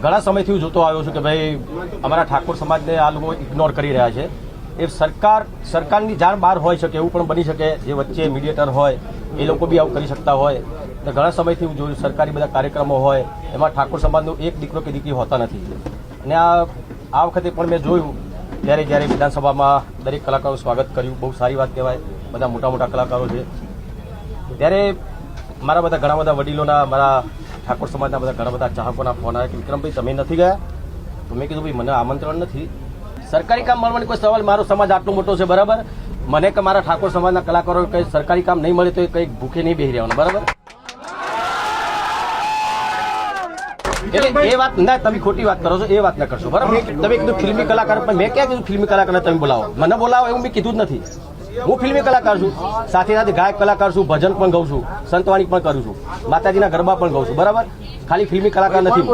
ઘણા સમયથી હું જોતો આવ્યો છું કે ભાઈ અમારા ઠાકોર સમાજને આ લોકો ઇગ્નોર કરી રહ્યા છે. એ સરકારની જાણ બહાર હોઈ શકે, એવું પણ બની શકે જે વચ્ચે મીડિયેટર હોય એ લોકો બી આવું કરી શકતા હોય. ઘણા સમયથી હું જોયું સરકારી બધા કાર્યક્રમો હોય એમાં ઠાકોર સમાજનો એક દીકરો કે દીકરી હોતા નથી. અને આ વખતે પણ મેં જોયું જ્યારે વિધાનસભામાં દરેક કલાકારોનું સ્વાગત કર્યું, બહુ સારી વાત કહેવાય. બધા મોટા મોટા કલાકારો છે. ત્યારે મારા બધા ઘણા બધા વડીલોના, મારા ઠાકોર સમાજના બધા ઘણા બધા ચાહકોના ફોન આવ્યા કે વિક્રમભાઈ તમે નથી ગયા? તો મેં કીધું ભાઈ મને આમંત્રણ નથી. સરકારી કામ મળવાની કોઈ સવાલ, મારો સમાજ આટલો મોટો છે બરાબર. મને કે મારા ઠાકોર સમાજના કલાકારો કંઈ સરકારી કામ નહીં મળે તો એ કંઈક ભૂખે નહીં બેસી રહેવાનું બરાબર. એટલે એ વાત ના, તમે ખોટી વાત કરો છો, એ વાત ના કરશો બરાબર. તમે કીધું ફિલ્મી કલાકાર, પણ મેં ક્યાં કીધું ફિલ્મી કલાકારને તમે બોલાવો? મને બોલાવો એવું મેં કીધું જ નથી. હું ફિલ્મી કલાકાર છું, સાથે સાથે ગાયક કલાકાર છું, ભજન પણ ગાઉં છું, સંતવાણી પણ કરું છું, માતાજીના ગરબા પણ ગાઉં છું બરાબર. ખાલી ફિલ્મી કલાકાર નથી.